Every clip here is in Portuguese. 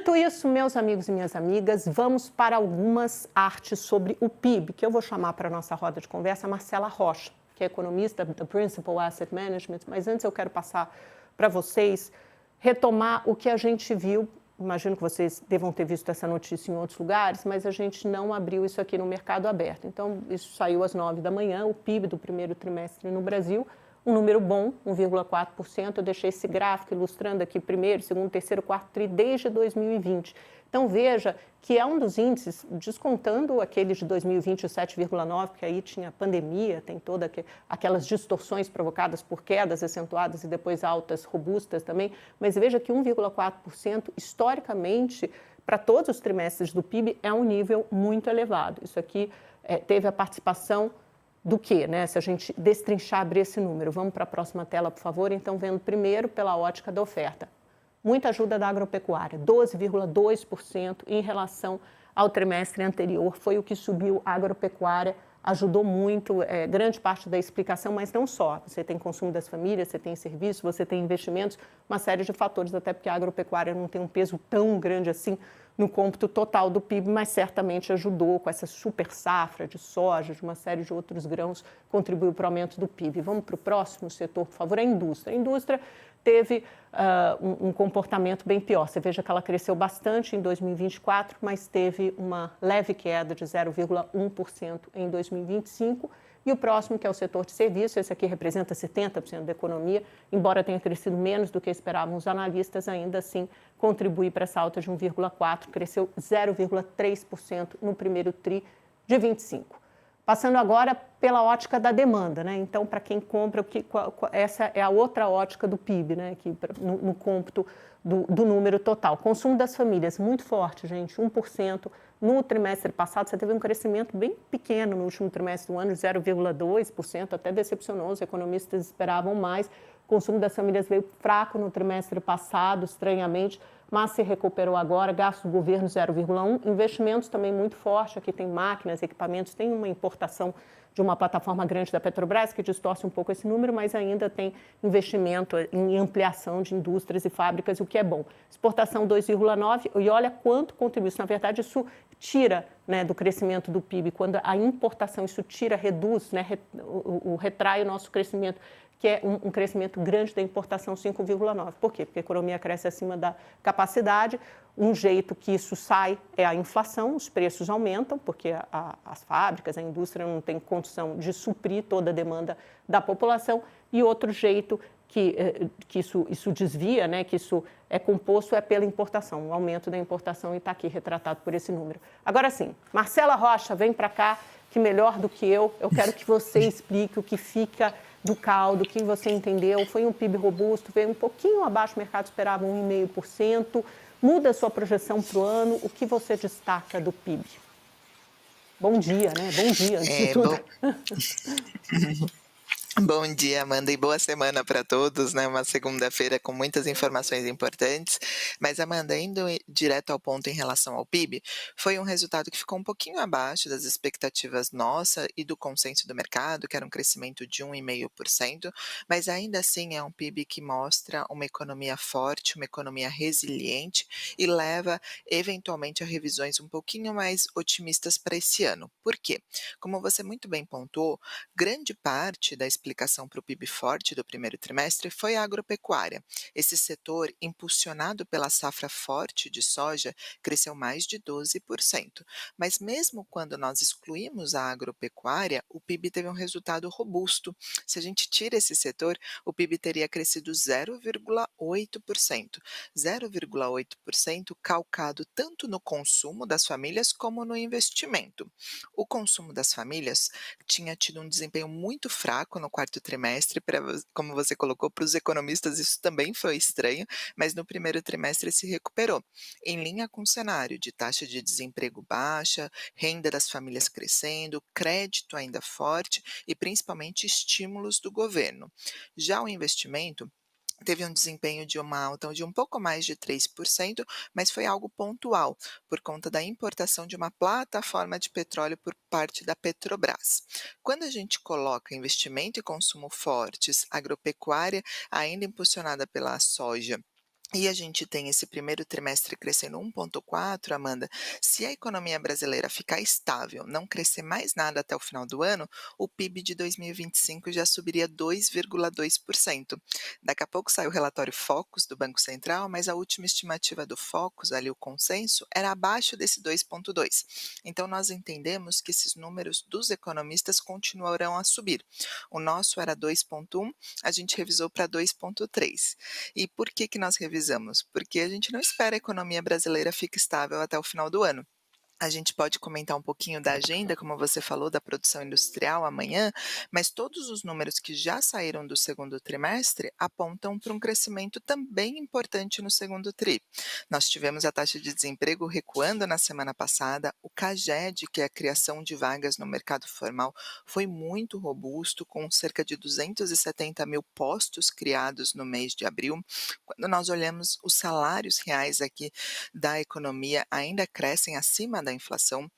Dito isso, meus amigos e minhas amigas, vamos para algumas artes sobre o PIB, que eu vou chamar para a nossa roda de conversa a Marcela Rocha, que é economista da Principal Asset Management, mas antes eu quero passar para vocês, retomar o que a gente viu. Imagino que vocês devam ter visto essa notícia em outros lugares, mas a gente não abriu isso aqui no mercado aberto. Então, isso saiu às 9 da manhã, o PIB do primeiro trimestre no Brasil, um número bom, 1,4%. Eu deixei esse gráfico ilustrando aqui primeiro, segundo, terceiro, quarto tri desde 2020. Então, veja que é um dos índices, descontando aqueles de 2020, o 7,9%, porque aí tinha pandemia, tem todas aquelas distorções provocadas por quedas acentuadas e depois altas robustas também, mas veja que 1,4%, historicamente, para todos os trimestres do PIB, é um nível muito elevado. Isso aqui teve a participação do quê, né? Se a gente destrinchar, abrir esse número. Vamos para a próxima tela, por favor. Então, vendo primeiro pela ótica da oferta. Muita ajuda da agropecuária, 12,2% em relação ao trimestre anterior. Foi o que subiu a agropecuária, ajudou muito, grande parte da explicação, mas não só. Você tem consumo das famílias, você tem serviço, você tem investimentos, uma série de fatores, até porque a agropecuária não tem um peso tão grande assim no cômputo total do PIB, mas certamente ajudou com essa super safra de soja, de uma série de outros grãos, contribuiu para o aumento do PIB. Vamos para o próximo setor, por favor, a indústria. A indústria teve um comportamento bem pior. Você veja que ela cresceu bastante em 2024, mas teve uma leve queda de 0,1% em 2025. E o próximo, que é o setor de serviços, esse aqui representa 70% da economia, embora tenha crescido menos do que esperavam os analistas, ainda assim contribui para essa alta de 1,4%, cresceu 0,3% no primeiro tri de 25%. Passando agora pela ótica da demanda, né? Então, para quem compra, essa é a outra ótica do PIB, né? Que, no cômputo do número total. Consumo das famílias, muito forte, gente, 1%. No trimestre passado, você teve um crescimento bem pequeno no último trimestre do ano, 0,2%, até decepcionou, os economistas esperavam mais. O consumo das famílias veio fraco no trimestre passado, estranhamente, mas se recuperou agora. Gasto do governo 0,1%, investimentos também muito forte, aqui tem máquinas, equipamentos, tem uma importação de uma plataforma grande da Petrobras que distorce um pouco esse número, mas ainda tem investimento em ampliação de indústrias e fábricas, o que é bom. Exportação 2,9%, e olha quanto contribui isso. Na verdade, isso tira, né, do crescimento do PIB, quando a importação, isso tira, reduz, né, retrai o nosso crescimento, que é um crescimento grande da importação, 5,9%. Por quê? Porque a economia cresce acima da capacidade. Um jeito que isso sai é a inflação, os preços aumentam, porque as fábricas, a indústria não tem condição de suprir toda a demanda da população. E outro jeito que isso desvia, né, que isso é composto, é pela importação, o aumento da importação, e está aqui retratado por esse número. Agora sim, Marcela Rocha, vem para cá, que melhor do que eu quero que você explique o que fica do caldo, o que você entendeu. Foi um PIB robusto, veio um pouquinho abaixo, o mercado esperava 1,5%. Muda a sua projeção para o ano, o que você destaca do PIB? Bom dia, né? Bom dia, antes de tudo. Bom dia, Amanda, e boa semana para todos, né? Uma segunda-feira com muitas informações importantes. Mas, Amanda, indo direto ao ponto em relação ao PIB, foi um resultado que ficou um pouquinho abaixo das expectativas nossa e do consenso do mercado, que era um crescimento de 1,5%, mas ainda assim é um PIB que mostra uma economia forte, uma economia resiliente e leva, eventualmente, a revisões um pouquinho mais otimistas para esse ano. Por quê? Como você muito bem pontuou, grande parte da explicação para o PIB forte do primeiro trimestre foi a agropecuária. Esse setor, impulsionado pela safra forte de soja, cresceu mais de 12%. Mas mesmo quando nós excluímos a agropecuária, o PIB teve um resultado robusto. Se a gente tira esse setor, o PIB teria crescido 0,8%. 0,8% calcado tanto no consumo das famílias como no investimento. O consumo das famílias tinha tido um desempenho muito fraco no quarto trimestre, como você colocou, para os economistas isso também foi estranho, mas no primeiro trimestre se recuperou, em linha com o cenário de taxa de desemprego baixa, renda das famílias crescendo, crédito ainda forte e principalmente estímulos do governo. Já o investimento teve um desempenho de uma alta de um pouco mais de 3%, mas foi algo pontual, por conta da importação de uma plataforma de petróleo por parte da Petrobras. Quando a gente coloca investimento e consumo fortes, agropecuária ainda impulsionada pela soja E a gente tem esse primeiro trimestre crescendo 1,4, Amanda. Se a economia brasileira ficar estável, não crescer mais nada até o final do ano, o PIB de 2025 já subiria 2,2%. Daqui a pouco sai o relatório Focus do Banco Central, mas a última estimativa do Focus, ali o consenso, era abaixo desse 2,2. Então nós entendemos que esses números dos economistas continuarão a subir. O nosso era 2,1, a gente revisou para 2,3. E por que que nós revisamos? Porque a gente não espera a economia brasileira fique estável até o final do ano. A gente pode comentar um pouquinho da agenda, como você falou, da produção industrial amanhã, mas todos os números que já saíram do segundo trimestre apontam para um crescimento também importante no segundo tri. Nós tivemos a taxa de desemprego recuando na semana passada, o CAGED, que é a criação de vagas no mercado formal, foi muito robusto, com cerca de 270 mil postos criados no mês de abril. Quando nós olhamos os salários reais aqui da economia, ainda crescem acima da inflação.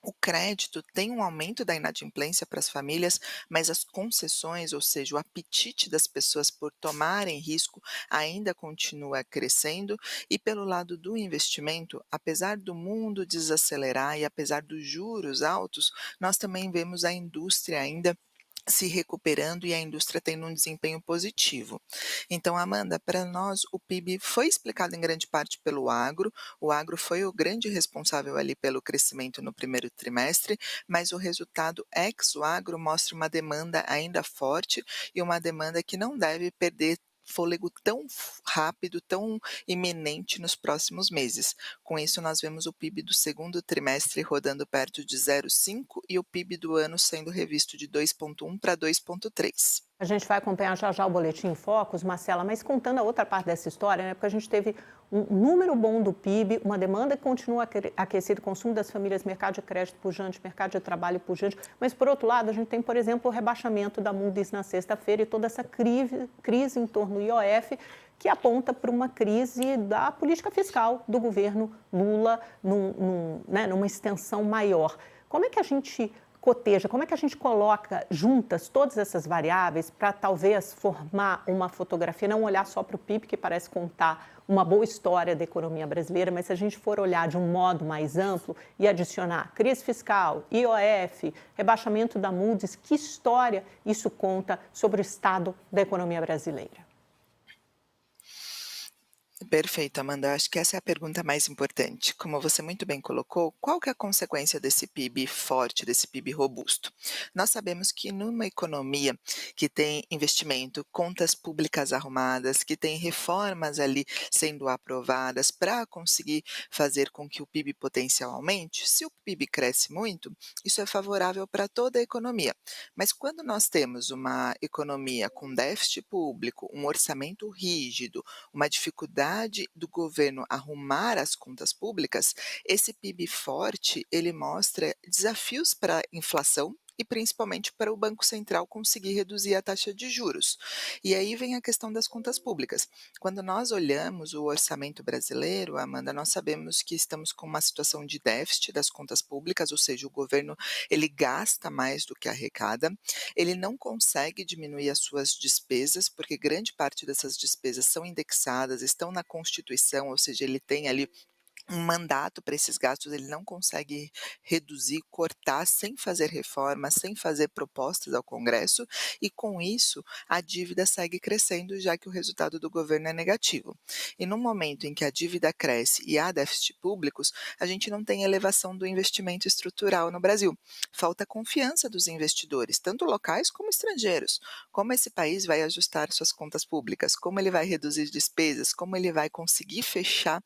O crédito tem um aumento da inadimplência para as famílias, mas as concessões, ou seja, o apetite das pessoas por tomarem risco, ainda continua crescendo. E pelo lado do investimento, apesar do mundo desacelerar e apesar dos juros altos, nós também vemos a indústria ainda se recuperando e a indústria tendo um desempenho positivo. Então, Amanda, para nós o PIB foi explicado em grande parte pelo agro, o agro foi o grande responsável ali pelo crescimento no primeiro trimestre, mas o resultado ex o agro mostra uma demanda ainda forte e uma demanda que não deve perder fôlego tão rápido, tão iminente nos próximos meses. Com isso, nós vemos o PIB do segundo trimestre rodando perto de 0,5 e o PIB do ano sendo revisto de 2,1 para 2,3. A gente vai acompanhar já já o Boletim em Focus, Marcela, mas contando a outra parte dessa história, né, porque a gente teve um número bom do PIB, uma demanda que continua aquecida, consumo das famílias, mercado de crédito pujante, mercado de trabalho pujante, mas por outro lado a gente tem, por exemplo, o rebaixamento da Moody's na sexta-feira e toda essa crise em torno do IOF, que aponta para uma crise da política fiscal do governo Lula né, numa extensão maior. Como é que a gente coteja, como é que a gente coloca juntas todas essas variáveis para talvez formar uma fotografia, não olhar só para o PIB, que parece contar uma boa história da economia brasileira, mas se a gente for olhar de um modo mais amplo e adicionar crise fiscal, IOF, rebaixamento da Moody's, que história isso conta sobre o estado da economia brasileira? Perfeito, Amanda. Acho que essa é a pergunta mais importante. Como você muito bem colocou, qual que é a consequência desse PIB forte, desse PIB robusto? Nós sabemos que numa economia que tem investimento, contas públicas arrumadas, que tem reformas ali sendo aprovadas para conseguir fazer com que o PIB potencial aumente, se o PIB cresce muito, isso é favorável para toda a economia. Mas quando nós temos uma economia com déficit público, um orçamento rígido, uma dificuldade do governo arrumar as contas públicas, esse PIB forte, ele mostra desafios para a inflação e principalmente para o Banco Central conseguir reduzir a taxa de juros. E aí vem a questão das contas públicas. Quando nós olhamos o orçamento brasileiro, Amanda, nós sabemos que estamos com uma situação de déficit das contas públicas, ou seja, o governo ele gasta mais do que arrecada, ele não consegue diminuir as suas despesas, porque grande parte dessas despesas são indexadas, estão na Constituição, ou seja, ele tem ali um mandato para esses gastos, ele não consegue reduzir, cortar sem fazer reforma, sem fazer propostas ao Congresso, e com isso a dívida segue crescendo, já que o resultado do governo é negativo. E no momento em que a dívida cresce e há déficit públicos, a gente não tem elevação do investimento estrutural no Brasil. Falta confiança dos investidores, tanto locais como estrangeiros. Como esse país vai ajustar suas contas públicas? Como ele vai reduzir despesas? Como ele vai conseguir fechar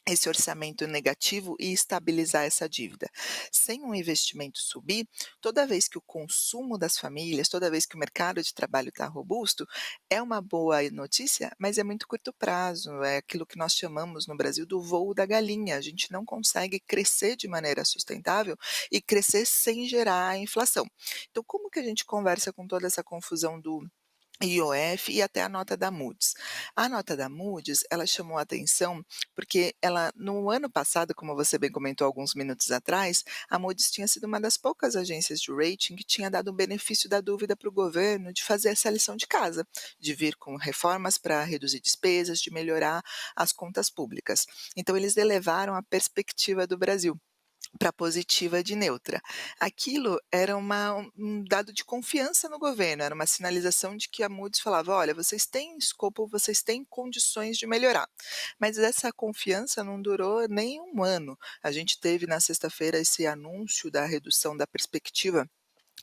esse orçamento negativo e estabilizar essa dívida? Sem um investimento subir, toda vez que o consumo das famílias, toda vez que o mercado de trabalho está robusto, é uma boa notícia, mas é muito curto prazo, é aquilo que nós chamamos no Brasil do voo da galinha, a gente não consegue crescer de maneira sustentável e crescer sem gerar a inflação. Então como que a gente conversa com toda essa confusão do IOF e até a nota da Moody's. A nota da Moody's, ela chamou a atenção porque ela no ano passado, como você bem comentou alguns minutos atrás, a Moody's tinha sido uma das poucas agências de rating que tinha dado o benefício da dúvida para o governo de fazer essa lição de casa, de vir com reformas para reduzir despesas, de melhorar as contas públicas. Então eles elevaram a perspectiva do Brasil para positiva de neutra. Aquilo era um dado de confiança no governo, era uma sinalização de que a Moody's falava: "Olha, vocês têm escopo, vocês têm condições de melhorar". Mas essa confiança não durou nem um ano. A gente teve na sexta-feira esse anúncio da redução da perspectiva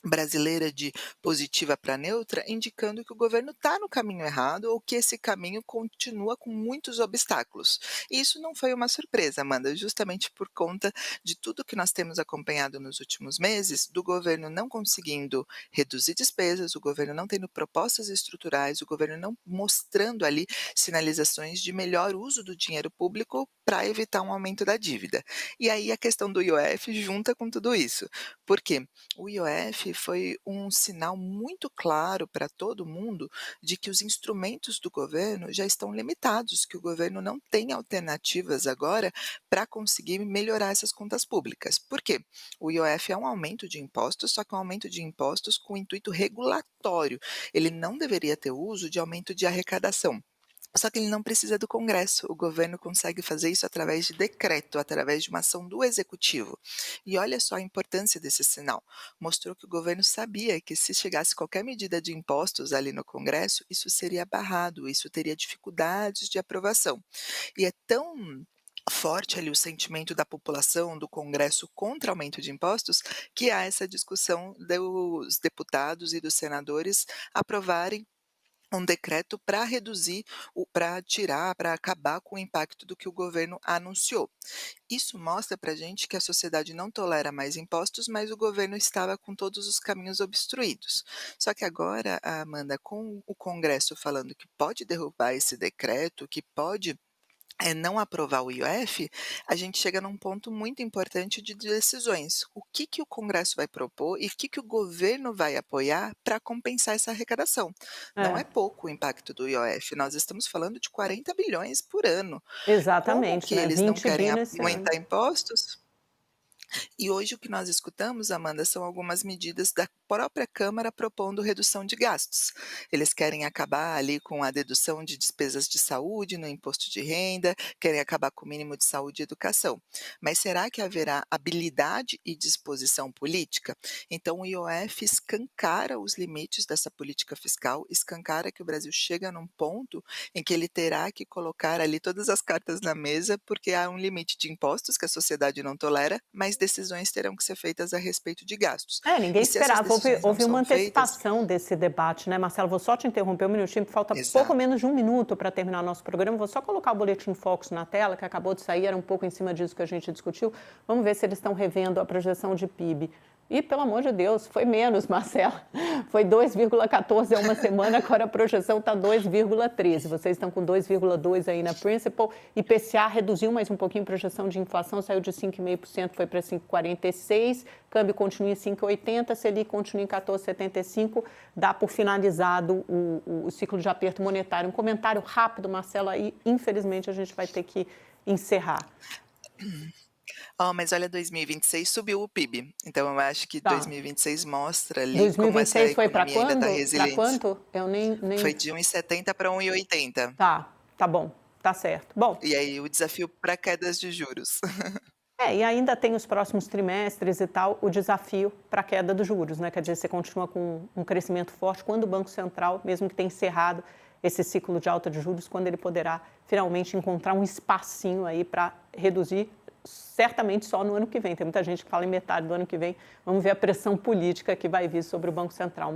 brasileira de positiva para neutra, indicando que o governo está no caminho errado ou que esse caminho continua com muitos obstáculos. E isso não foi uma surpresa, Amanda, justamente por conta de tudo que nós temos acompanhado nos últimos meses, do governo não conseguindo reduzir despesas, o governo não tendo propostas estruturais, o governo não mostrando ali sinalizações de melhor uso do dinheiro público para evitar um aumento da dívida. E aí a questão do IOF junta com tudo isso. Por quê? O IOF foi um sinal muito claro para todo mundo de que os instrumentos do governo já estão limitados, que o governo não tem alternativas agora para conseguir melhorar essas contas públicas. Por quê? O IOF é um aumento de impostos, só que é um aumento de impostos com intuito regulatório. Ele não deveria ter uso de aumento de arrecadação. Só que ele não precisa do Congresso, o governo consegue fazer isso através de decreto, através de uma ação do executivo. E olha só a importância desse sinal. Mostrou que o governo sabia que se chegasse qualquer medida de impostos ali no Congresso, isso seria barrado, isso teria dificuldades de aprovação. E é tão forte ali o sentimento da população, do Congresso contra aumento de impostos, que há essa discussão dos deputados e dos senadores aprovarem um decreto para reduzir, para tirar, para acabar com o impacto do que o governo anunciou. Isso mostra para a gente que a sociedade não tolera mais impostos, mas o governo estava com todos os caminhos obstruídos. Só que agora, Amanda, com o Congresso falando que pode derrubar esse decreto, que pode não aprovar o IOF, a gente chega num ponto muito importante de decisões. O que que o Congresso vai propor e o que que o governo vai apoiar para compensar essa arrecadação? Não é É, pouco o impacto do IOF, nós estamos falando de 40 bilhões por ano. Como exatamente, que né? eles não 20 querem bi nesse ano. aumentar impostos? E hoje o que nós escutamos, Amanda, são algumas medidas da própria Câmara propondo redução de gastos. Eles querem acabar ali com a dedução de despesas de saúde no imposto de renda, querem acabar com o mínimo de saúde e educação. Mas será que haverá habilidade e disposição política? Então o IOF escancara os limites dessa política fiscal, escancara que o Brasil chega num ponto em que ele terá que colocar ali todas as cartas na mesa, porque há um limite de impostos que a sociedade não tolera, mas decisões terão que ser feitas a respeito de gastos. É, ninguém E se essas esperava. Houve, decisões não houve uma são feitas. antecipação desse debate, né, Marcelo? Vou só te interromper um minutinho, falta pouco Exato. menos de um minuto para terminar o nosso programa. Vou só colocar o Boletim Focus na tela, que acabou de sair, era um pouco em cima disso que a gente discutiu. Vamos ver se eles estão revendo a projeção de PIB. E, pelo amor de Deus, foi menos, Marcela. Foi 2,14 há uma semana, agora a projeção está 2,13. Vocês estão com 2,2 aí na Principal. IPCA reduziu mais um pouquinho a projeção de inflação, saiu de 5,5%, foi para 5,46. Câmbio continua em 5,80, Selic continua em 14,75. Dá por finalizado o ciclo de aperto monetário. Um comentário rápido, Marcela, aí infelizmente a gente vai ter que encerrar. Mas olha, 2026 subiu o PIB, então eu acho que Tá. 2026 mostra ali como essa 2026 foi para economia ainda está quando? Para resiliente. quanto? Eu nem... Foi de 1,70 para 1,80. Tá, tá bom, tá certo. Bom, E aí o desafio para quedas de juros. e ainda tem os próximos trimestres e tal, o desafio para a queda dos juros, né? Quer dizer, você continua com um crescimento forte quando o Banco Central, mesmo que tenha encerrado esse ciclo de alta de juros, quando ele poderá finalmente encontrar um espacinho aí para reduzir, certamente só no ano que vem. Tem muita gente que fala em metade do ano que vem. Vamos ver a pressão política que vai vir sobre o Banco Central.